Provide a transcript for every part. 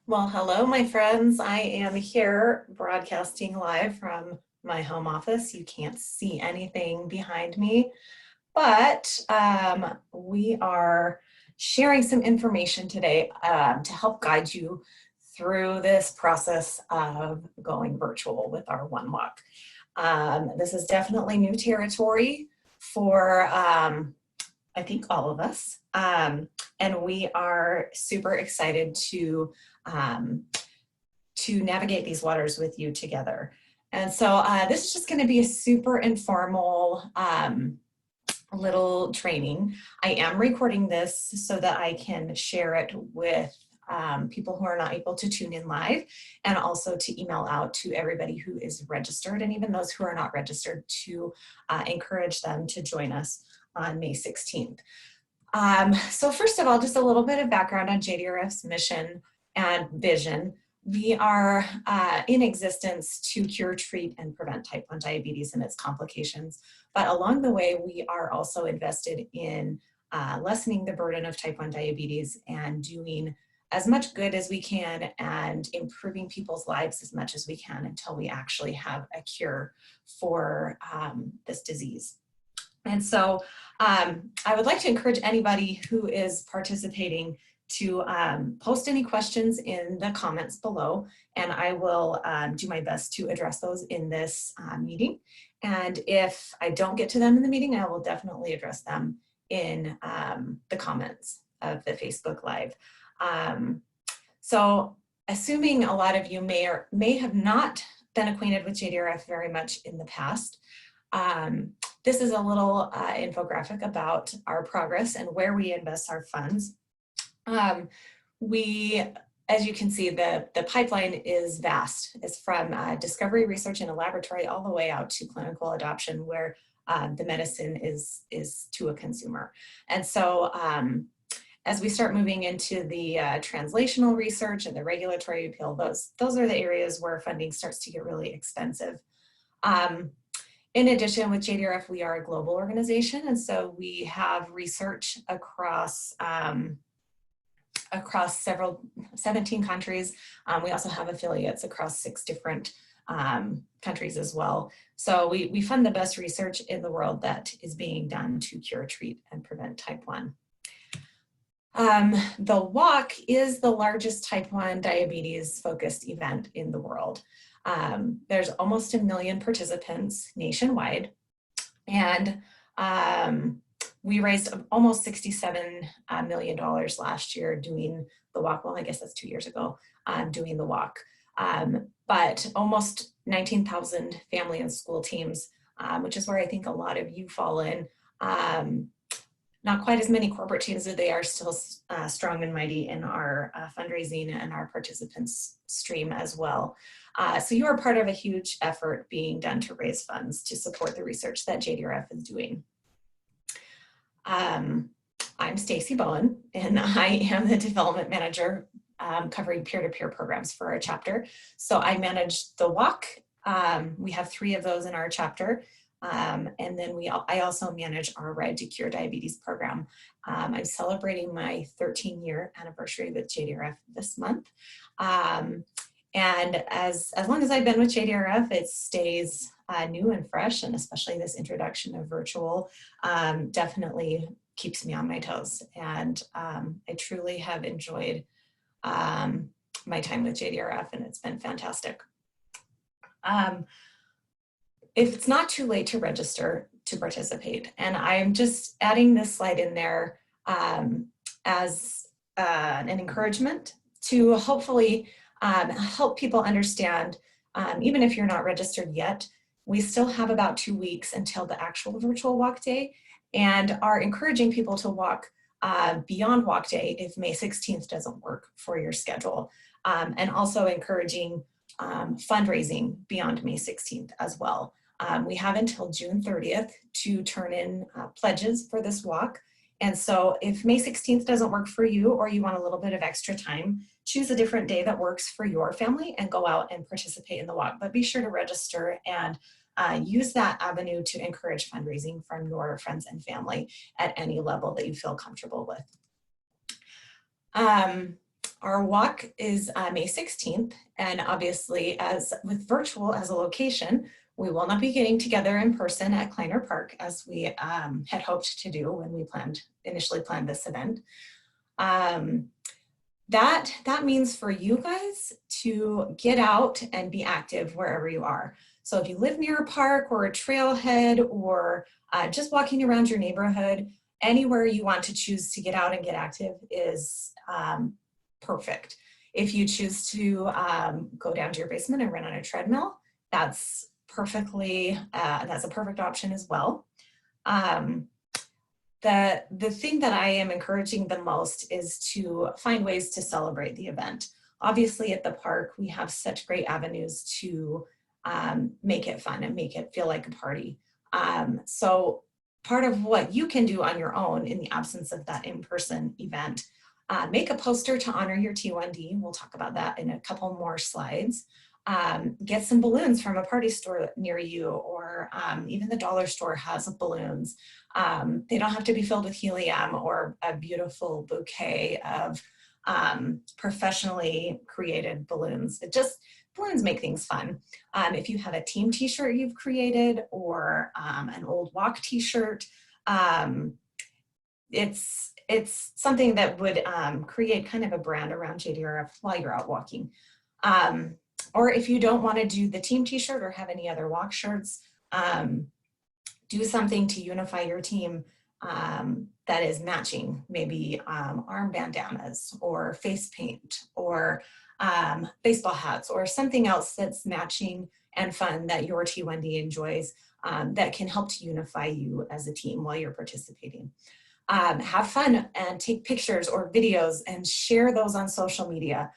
Well, hello, my friends. I am here broadcasting live from my home office. You can't see anything behind me, but we are sharing some information today to help guide you through this process of going virtual with our One Walk. This is definitely new territory for I think all of us. And we are super excited um, to navigate these waters with you together. And so this is just going to be a super informal little training. I am recording this so that I can share it with people who are not able to tune in live, and also to email out to everybody who is registered, and even those who are not registered, to encourage them to join us on May 16th. So first of all, just a little bit of background on JDRF's mission and vision. We are in existence to cure, treat, and prevent type 1 diabetes and its complications. But along the way, we are also invested in lessening the burden of type 1 diabetes and doing as much good as we can and improving people's lives as much as we can until we actually have a cure for this disease. And so I would like to encourage anybody who is participating to post any questions in the comments below, and I will do my best to address those in this meeting. And if I don't get to them in the meeting, I will definitely address them in the comments of the Facebook Live. So assuming a lot of you may have not been acquainted with JDRF very much in the past, this is a little infographic about our progress and where we invest our funds. As you can see, the pipeline is vast. It's from discovery research in a laboratory all the way out to clinical adoption, where the medicine is to a consumer. And so as we start moving into the translational research and the regulatory appeal, those are the areas where funding starts to get really expensive. In addition, with JDRF, we are a global organization, and so we have research across 17 countries. We also have affiliates across 6 different countries as well. So we fund the best research in the world that is being done to cure, treat, and prevent type 1. The walk is the largest type 1 diabetes focused event in the world. There's almost 1 million participants nationwide, and we raised almost $67 million last year doing the walk. Well, I guess that's 2 years ago, doing the walk. But almost 19,000 family and school teams, which is where I think a lot of you fall in. Not quite as many corporate teams, but they are still strong and mighty in our fundraising and our participants stream as well. So you are part of a huge effort being done to raise funds to support the research that JDRF is doing. I'm Stacey Bowen, and I am the development manager covering peer-to-peer programs for our chapter. So I manage the walk. We have 3 of those in our chapter. And then I also manage our Ride to Cure Diabetes program. I'm celebrating my 13-year anniversary with JDRF this month. And as long as I've been with JDRF, it stays new and fresh, and especially this introduction of virtual definitely keeps me on my toes. And I truly have enjoyed my time with JDRF, and it's been fantastic. If it's not too late to register to participate, and I'm just adding this slide in there as an encouragement to hopefully help people understand, even if you're not registered yet, we still have about 2 weeks until the actual virtual walk day, and are encouraging people to walk beyond walk day if May 16th doesn't work for your schedule, and also encouraging fundraising beyond May 16th as well. We have until June 30th to turn in pledges for this walk. And so if May 16th doesn't work for you, or you want a little bit of extra time, choose a different day that works for your family and go out and participate in the walk. But be sure to register and use that avenue to encourage fundraising from your friends and family at any level that you feel comfortable with. Our walk is May 16th, and obviously as with virtual as a location, we will not be getting together in person at Kleiner Park as we had hoped to do when we initially planned this event. That means for you guys to get out and be active wherever you are. So if you live near a park or a trailhead or just walking around your neighborhood, anywhere you want to choose to get out and get active is perfect. If you choose to go down to your basement and run on a treadmill, that's that's a perfect option as well. The thing that I am encouraging the most is to find ways to celebrate the event. Obviously at the park, we have such great avenues to make it fun and make it feel like a party. So part of what you can do on your own in the absence of that in-person event, make a poster to honor your T1D. We'll talk about that in a couple more slides. Get some balloons from a party store near you, or even the dollar store has balloons. They don't have to be filled with helium or a beautiful bouquet of professionally created balloons. Balloons make things fun. If you have a team t-shirt you've created or an old walk t-shirt, it's something that would create kind of a brand around JDRF while you're out walking. Or if you don't want to do the team t-shirt or have any other walk shirts, do something to unify your team that is matching, maybe arm bandanas or face paint or baseball hats or something else that's matching and fun that your T1D enjoys that can help to unify you as a team while you're participating. Have fun and take pictures or videos and share those on social media.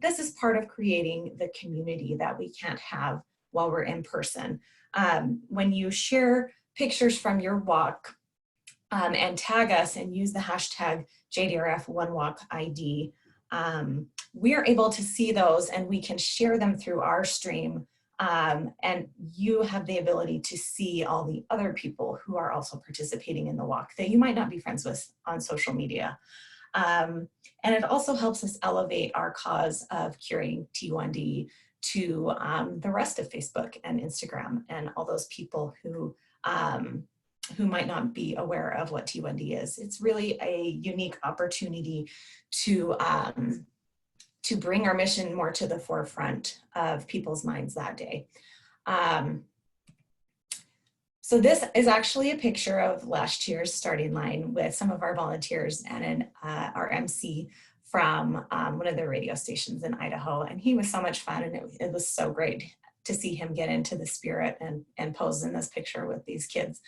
This is part of creating the community that we can't have while we're in person. When you share pictures from your walk and tag us and use the hashtag JDRF1WalkID, we are able to see those and we can share them through our stream. And you have the ability to see all the other people who are also participating in the walk that you might not be friends with on social media. And it also helps us elevate our cause of curing T1D to the rest of Facebook and Instagram and all those people who might not be aware of what T1D is. It's really a unique opportunity to bring our mission more to the forefront of people's minds that day. So this is actually a picture of last year's starting line with some of our volunteers and our MC from one of the radio stations in Idaho. And he was so much fun, and it was so great to see him get into the spirit and pose in this picture with these kids.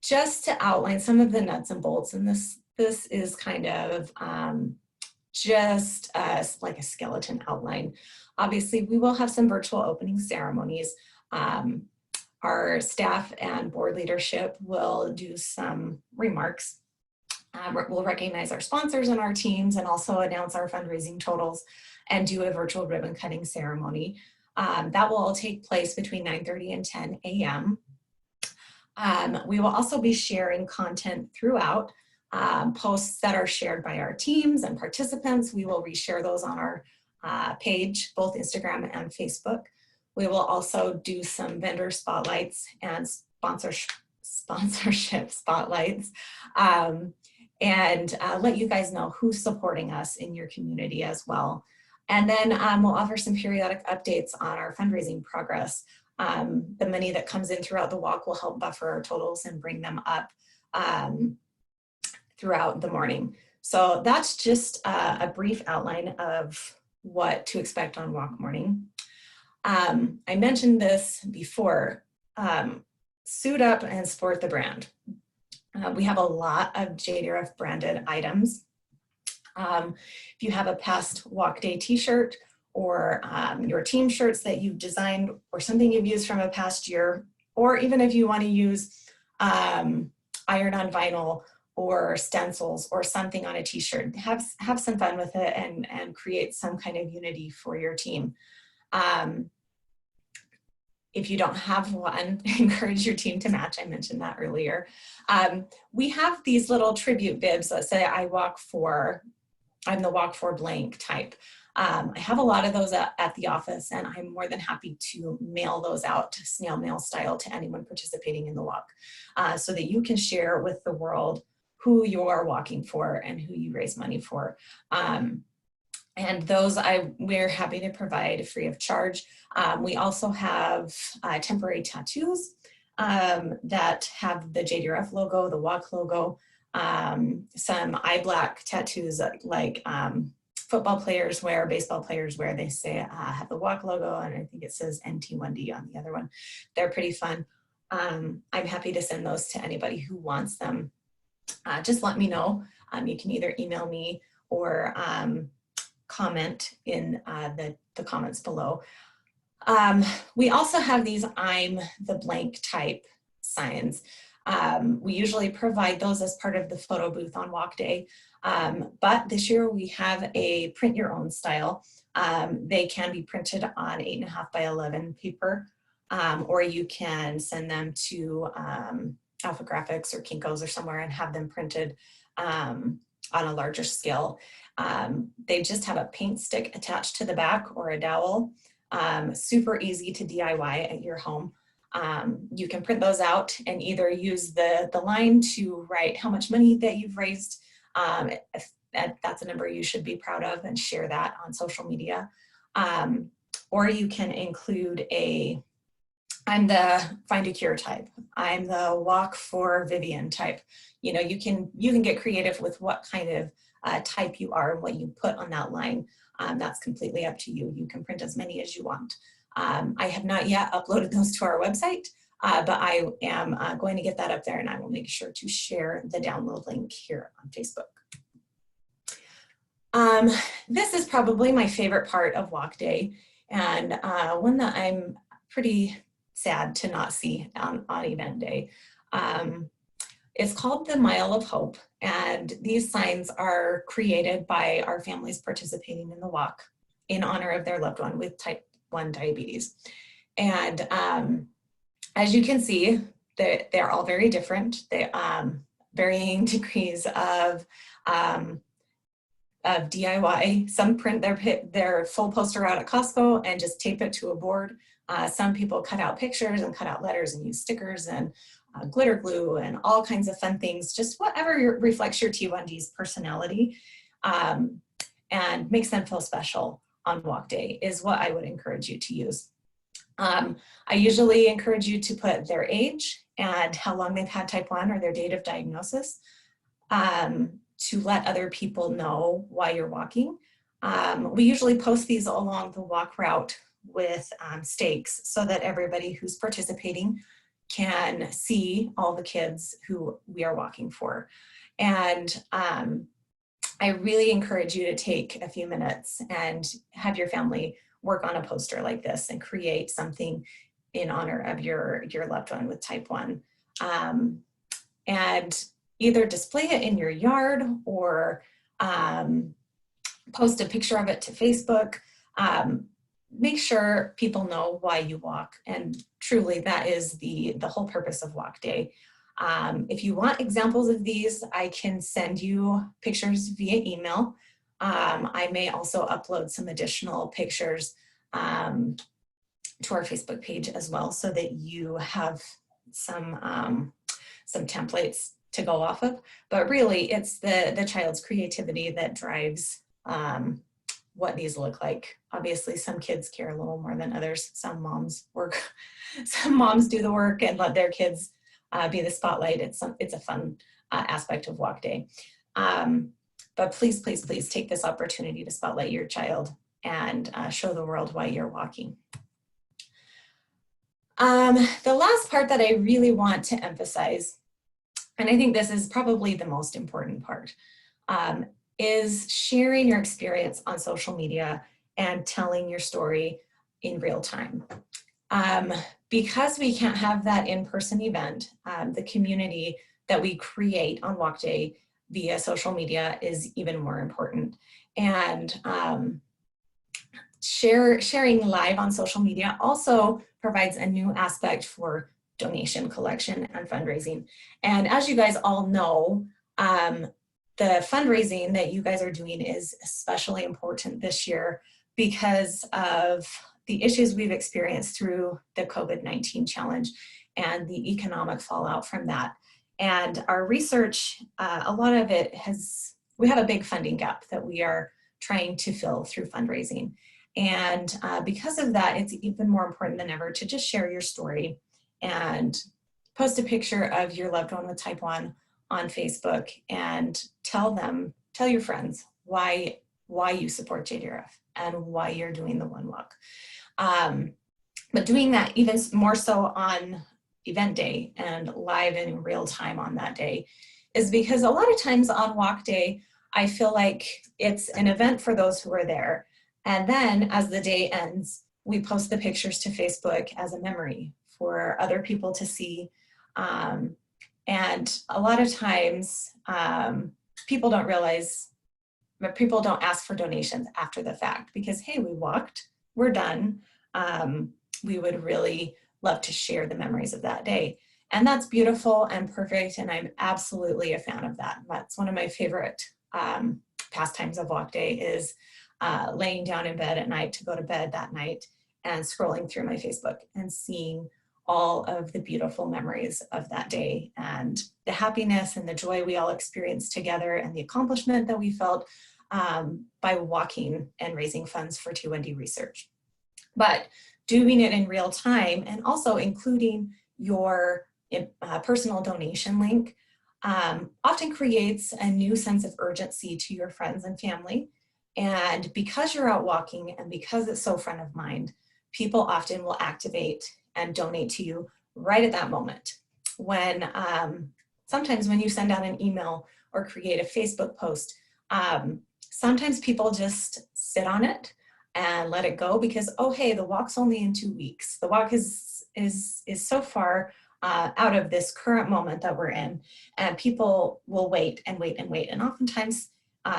Just to outline some of the nuts and bolts, and this is kind of just like a skeleton outline. Obviously, we will have some virtual opening ceremonies. Our staff and board leadership will do some remarks. We'll recognize our sponsors and our teams and also announce our fundraising totals and do a virtual ribbon cutting ceremony. That will all take place between 9:30 and 10 a.m. We will also be sharing content throughout, posts that are shared by our teams and participants. We will reshare those on our page, both Instagram and Facebook. We will also do some vendor spotlights and sponsorship spotlights and let you guys know who's supporting us in your community as well. And then we'll offer some periodic updates on our fundraising progress. The money that comes in throughout the walk will help buffer our totals and bring them up throughout the morning. So that's just a brief outline of what to expect on walk morning. I mentioned this before, suit up and sport the brand. We have a lot of JDRF branded items. If you have a past walk day t-shirt or your team shirts that you've designed or something you've used from a past year, or even if you want to use iron on vinyl or stencils or something on a t-shirt, have some fun with it and create some kind of unity for your team. If you don't have one, encourage your team to match. I mentioned that earlier. We have these little tribute bibs that say, I walk for I'm the walk for blank type. I have a lot of those at the office, and I'm more than happy to mail those out snail mail style to anyone participating in the walk, so that you can share with the world who you are walking for and who you raise money for. And those we're happy to provide free of charge. We also have temporary tattoos that have the JDRF logo, the walk logo, some eye black tattoos like football players wear, baseball players wear. They say have the walk logo, and I think it says NT1D on the other one. They're pretty fun. I'm happy to send those to anybody who wants them. Just let me know. You can either email me or comment in the comments below. We also have these I'm the blank type signs. We usually provide those as part of the photo booth on walk day, but this year we have a print your own style. They can be printed on 8.5 by 11 paper, or you can send them to Alpha Graphics or Kinko's or somewhere and have them printed on a larger scale. They just have a paint stick attached to the back or a dowel. Super easy to DIY at your home. You can print those out and either use the line to write how much money that you've raised. If that's a number you should be proud of, and share that on social media. Or you can include I'm the find a cure type. I'm the walk for Vivian type. You know, you can get creative with what kind of type you are and what you put on that line. That's completely up to you. You can print as many as you want. I have not yet uploaded those to our website, but I am going to get that up there, and I will make sure to share the download link here on Facebook. This is probably my favorite part of walk day, and one that I'm pretty sad to not see on event day. It's called the Mile of Hope, and these signs are created by our families participating in the walk in honor of their loved one with type 1 diabetes. And as you can see, they're all very different. They varying degrees of DIY. Some print their full poster out at Costco and just tape it to a board. Some people cut out pictures and cut out letters and use stickers and glitter glue and all kinds of fun things, just whatever reflects your T1D's personality and makes them feel special on walk day is what I would encourage you to use. I usually encourage you to put their age and how long they've had type 1 or their date of diagnosis to let other people know why you're walking. We usually post these along the walk route with stakes so that everybody who's participating can see all the kids who we are walking for. And I really encourage you to take a few minutes and have your family work on a poster like this and create something in honor of your loved one with type 1. And either display it in your yard or post a picture of it to Facebook. Make sure people know why you walk, and truly that is the whole purpose of walk day. If you want examples of these, I can send you pictures via email. I may also upload some additional pictures to our Facebook page as well, so that you have some templates to go off of. But really, it's the child's creativity that drives what these look like. Obviously, some kids care a little more than others. Some moms do the work and let their kids be the spotlight. It's a fun aspect of walk day. But please, please, please take this opportunity to spotlight your child and show the world why you're walking. The last part that I really want to emphasize, and I think this is probably the most important part, is sharing your experience on social media and telling your story in real time. Because we can't have that in-person event, the community that we create on walk day via social media is even more important. And sharing live on social media also provides a new aspect for donation collection and fundraising. And as you guys all know, the fundraising that you guys are doing is especially important this year because of the issues we've experienced through the COVID-19 challenge and the economic fallout from that. And our research, a lot of it we have a big funding gap that we are trying to fill through fundraising. And because of that, it's even more important than ever to just share your story and post a picture of your loved one with type 1 on Facebook and tell your friends why you support JDRF and why you're doing the One Walk. But doing that even more so on event day and live in real time on that day is because a lot of times on walk day, I feel like it's an event for those who are there. And then as the day ends, we post the pictures to Facebook as a memory for other people to see. And a lot of times people don't realize, but people don't ask for donations after the fact because, hey, we walked, we're done. We would really love to share the memories of that day. And that's beautiful and perfect. And I'm absolutely a fan of that. That's one of my favorite pastimes of walk day is laying down in bed at night to go to bed that night and scrolling through my Facebook and seeing all of the beautiful memories of that day and the happiness and the joy we all experienced together and the accomplishment that we felt by walking and raising funds for T1D research. But doing it in real time and also including your personal donation link often creates a new sense of urgency to your friends and family. And because you're out walking and because it's so front of mind, people often will activate and donate to you right at that moment. When sometimes when you send out an email or create a Facebook post, sometimes people just sit on it and let it go because, oh, hey, the walk's only in 2 weeks. The walk is so far out of this current moment that we're in, and people will wait and wait and wait. And oftentimes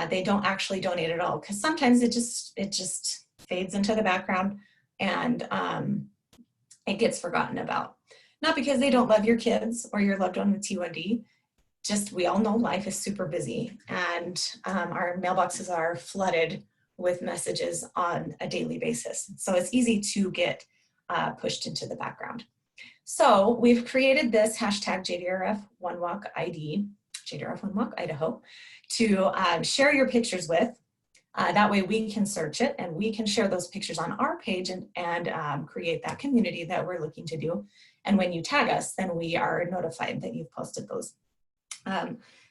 they don't actually donate at all because sometimes it just fades into the background and it gets forgotten about. Not because they don't love your kids or your loved one with T1D, just we all know life is super busy and our mailboxes are flooded with messages on a daily basis. So it's easy to get pushed into the background. So we've created this hashtag JDRF One Walk ID, JDRF One Walk Idaho, to share your pictures with. That way we can search it and we can share those pictures on our page and create that community that we're looking to do. And when you tag us, then we are notified that you've posted those.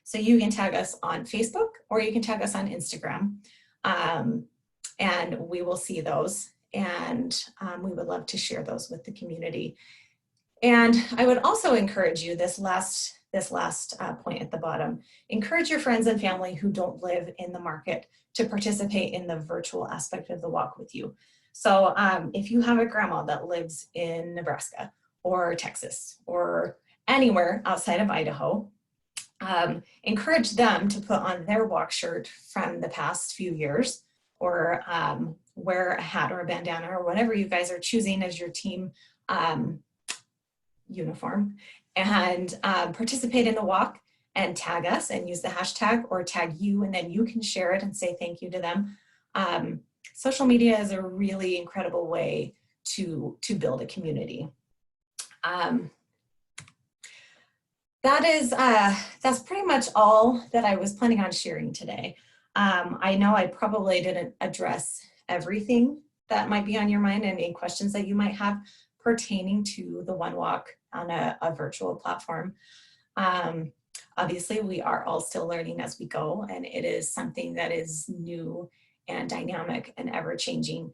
So you can tag us on Facebook or you can tag us on Instagram and we will see those and we would love to share those with the community. And I would also encourage you, this last point at the bottom, encourage your friends and family who don't live in the market to participate in the virtual aspect of the walk with you. So if you have a grandma that lives in Nebraska or Texas or anywhere outside of Idaho, encourage them to put on their walk shirt from the past few years or wear a hat or a bandana or whatever you guys are choosing as your team uniform and participate in the walk and tag us and use the hashtag or tag you and then you can share it and say thank you to them. Social media is a really incredible way to build a community. That's pretty much all that I was planning on sharing today. I know I probably didn't address everything that might be on your mind and any questions that you might have pertaining to the One Walk on a virtual platform. Obviously, we are all still learning as we go, and it is something that is new and dynamic and ever-changing.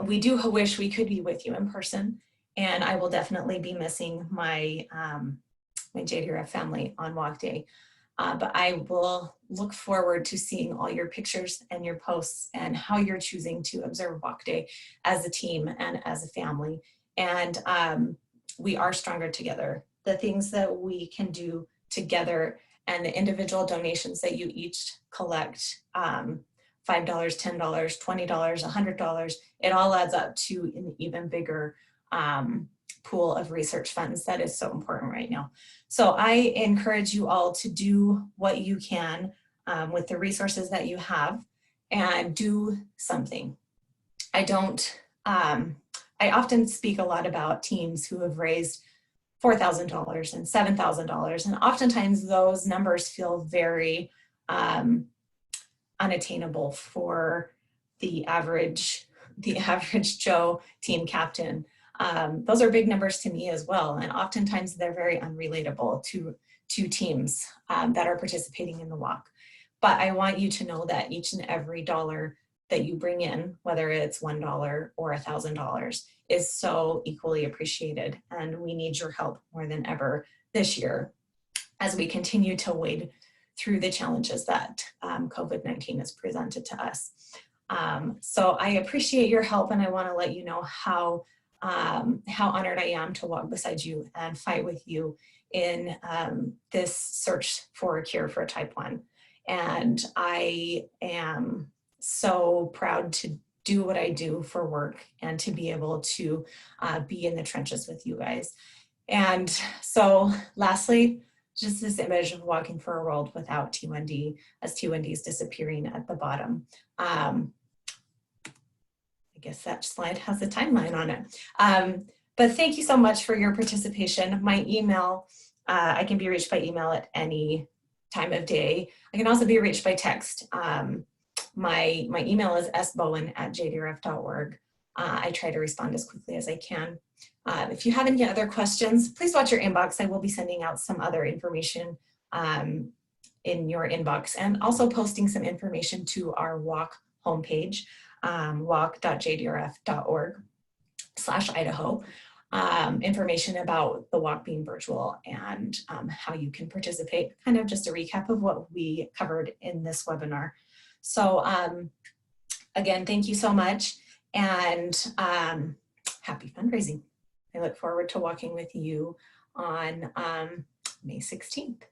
We do wish we could be with you in person, and I will definitely be missing my, my JDRF family on walk day. But I will look forward to seeing all your pictures and your posts and how you're choosing to observe walk day as a team and as a family. And we are stronger together. The things that we can do together and the individual donations that you each collect, $5, $10, $20, $100, it all adds up to an even bigger pool pool of research funds that is so important right now. So I encourage you all to do what you can with the resources that you have and do something. I often speak a lot about teams who have raised $4,000 and $7,000, and oftentimes those numbers feel very unattainable for the average Joe team captain. Those are big numbers to me as well, and oftentimes they're very unrelatable to teams that are participating in the walk. But I want you to know that each and every dollar that you bring in, whether it's $1 or $1,000, is so equally appreciated, and we need your help more than ever this year as we continue to wade through the challenges that COVID-19 has presented to us. So I appreciate your help, and I want to let you know how honored I am to walk beside you and fight with you in this search for a cure for type 1. And I am so proud to do what I do for work and to be able to be in the trenches with you guys. And so lastly, just this image of walking for a world without T1D, as T1D is disappearing at the bottom. I guess that slide has a timeline on it. But thank you so much for your participation. My email, I can be reached by email at any time of day. I can also be reached by text. My email is sbowen@jdrf.org. I try to respond as quickly as I can. If you have any other questions, please watch your inbox. I will be sending out some other information in your inbox, and also posting some information to our walk homepage, walk.jdrf.org/Idaho. Information about the walk being virtual and how you can participate, kind of just a recap of what we covered in this webinar. So again, thank you so much, and happy fundraising. I look forward to walking with you on May 16th.